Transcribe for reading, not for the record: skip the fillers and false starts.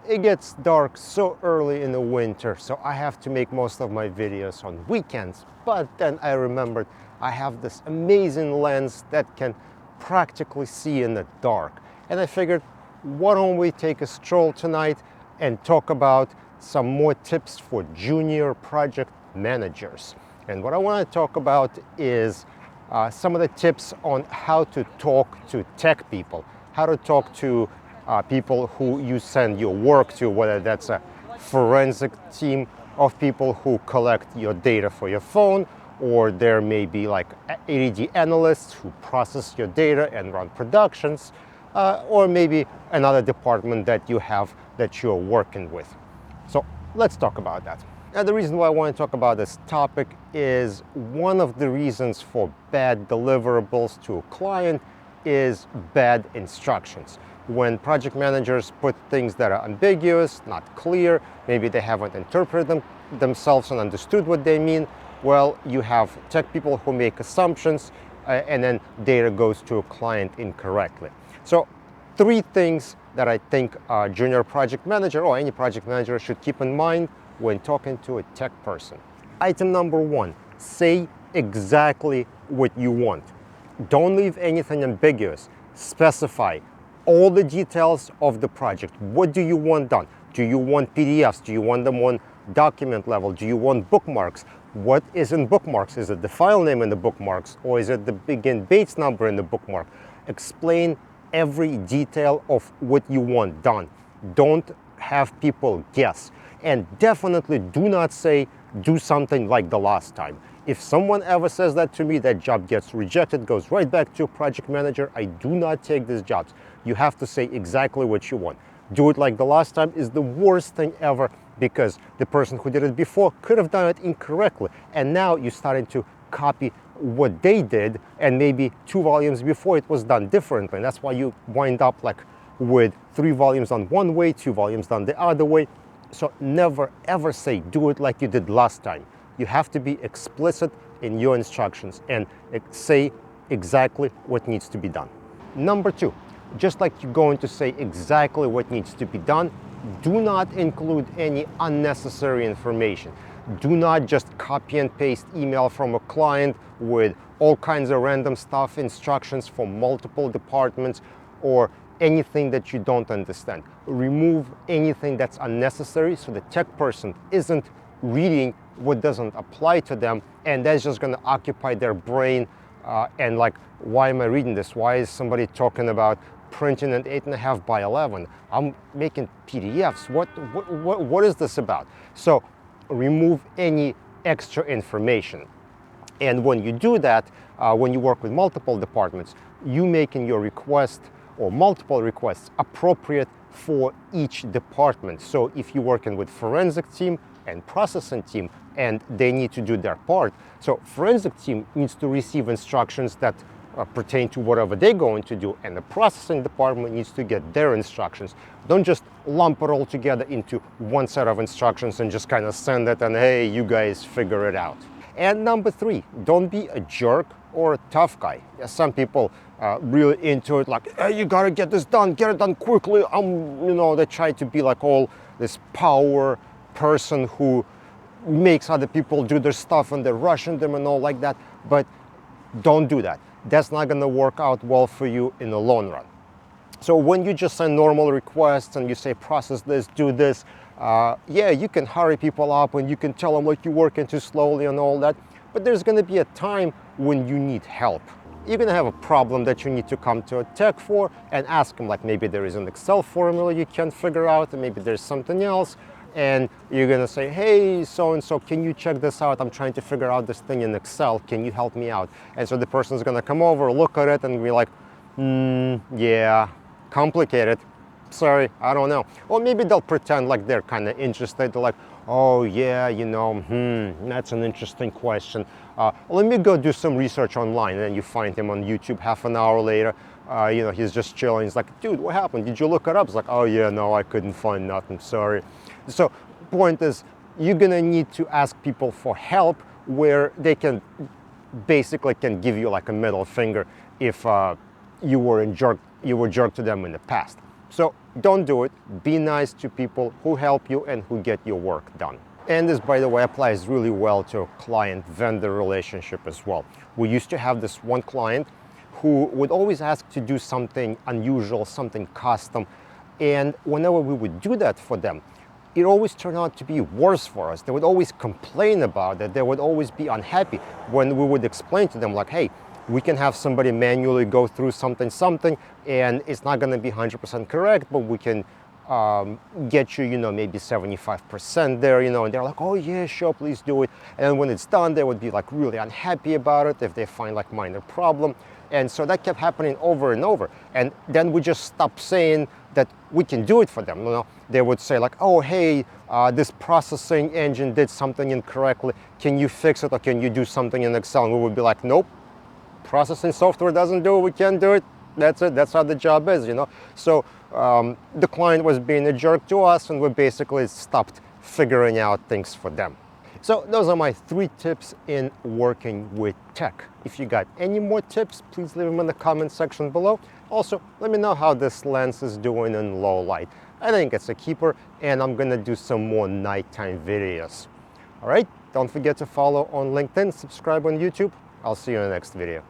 it gets dark so early in the winter, so I have to make most of my videos on weekends. But then I remembered I have this amazing lens that can practically see in the dark. And I figured, why don't we take a stroll tonight and talk about some more tips for junior project managers. And what I want to talk about is some of the tips on how to talk to tech people, how to talk to people who you send your work to, whether that's a forensic team of people who collect your data for your phone, or there may be like ADD analysts who process your data and run productions, or maybe another department that you have that you're working with. So let's talk about that. And the reason why I want to talk about this topic is one of the reasons for bad deliverables to a client is bad instructions. When project managers put things that are ambiguous, not clear, maybe they haven't interpreted themselves and understood what they mean, well, you have tech people who make assumptions and then data goes to a client incorrectly. So 3 things that I think a junior project manager or any project manager should keep in mind when talking to a tech person. Item number 1, say exactly what you want. Don't leave anything ambiguous. Specify all the details of the project. What do you want done? Do you want PDFs? Do you want them on document level? Do you want bookmarks? What is in bookmarks? Is it the file name in the bookmarks, or is it the begin Bates number in the bookmark? Explain every detail of what you want done. Don't have people guess. And definitely do not say, do something like the last time. If someone ever says that to me, that job gets rejected, goes right back to a project manager. I do not take these jobs. You have to say exactly what you want. Do it like the last time is the worst thing ever, because the person who did it before could have done it incorrectly. And now you're starting to copy what they did, and maybe 2 volumes before it was done differently. And that's why you wind up like with 3 volumes done one way, 2 volumes done the other way. So never ever say, do it like you did last time. You have to be explicit in your instructions and say exactly what needs to be done. Number 2, just like you're going to say exactly what needs to be done, do not include any unnecessary information. Do not just copy and paste email from a client with all kinds of random stuff, instructions for multiple departments, or anything that you don't understand. Remove anything that's unnecessary so the tech person isn't reading what doesn't apply to them, and that's just going to occupy their brain and like, why am I reading this? Why is somebody talking about printing an 8.5 by 11? I'm making PDFs. What is this about? So remove any extra information. And when you do that, when you work with multiple departments, you making your request or multiple requests appropriate for each department. So if you're working with forensic team and processing team and they need to do their part, so forensic team needs to receive instructions that pertain to whatever they're going to do, and the processing department needs to get their instructions. Don't just lump it all together into one set of instructions and just kind of send it and, hey, you guys figure it out. And number 3, don't be a jerk or a tough guy. Yeah, some people really into it, like, hey, you gotta get this done, get it done quickly. They try to be like all this power person who makes other people do their stuff and they're rushing them and all like that. But don't do that. That's not gonna work out well for you in the long run. So when you just send normal requests and you say, process this, do this, yeah, you can hurry people up and you can tell them like you're working too slowly and all that, but there's going to be a time when you need help. You're going to have a problem that you need to come to a tech for and ask them, like maybe there is an Excel formula you can't figure out, and maybe there's something else, and you're going to say, hey, so-and-so, can you check this out? I'm trying to figure out this thing in Excel. Can you help me out? And so the person's going to come over, look at it, and be like, yeah, complicated. Sorry, I don't know. Or maybe they'll pretend like they're kind of interested. They're like, oh yeah, that's an interesting question. Let me go do some research online. And then you find him on YouTube half an hour later. He's just chilling. He's like, dude, what happened? Did you look it up? It's like, oh yeah, no, I couldn't find nothing, sorry. So point is, you're gonna need to ask people for help where they can give you like a middle finger if you were jerk to them in the past. So don't do it. Be nice to people who help you and who get your work done. And this, by the way, applies really well to a client-vendor relationship as well. We used to have this one client who would always ask to do something unusual, something custom. And whenever we would do that for them, it always turned out to be worse for us. They would always complain about it. They would always be unhappy when we would explain to them like, hey, we can have somebody manually go through something, and it's not going to be 100% correct, but we can get you, maybe 75% there, and they're like, oh yeah, sure, please do it. And when it's done, they would be like really unhappy about it if they find like minor problem. And so that kept happening over and over. And then we just stopped saying that we can do it for them. They would say like, oh, hey, this processing engine did something incorrectly. Can you fix it, or can you do something in Excel? And we would be like, nope, processing software doesn't do it. We can't do it. That's it. That's how the job is, So the client was being a jerk to us, and we basically stopped figuring out things for them. So those are my 3 tips in working with tech. If you got any more tips, please leave them in the comment section below. Also, let me know how this lens is doing in low light. I think it's a keeper, and I'm gonna do some more nighttime videos. All right, don't forget to follow on LinkedIn, subscribe on YouTube. I'll see you in the next video.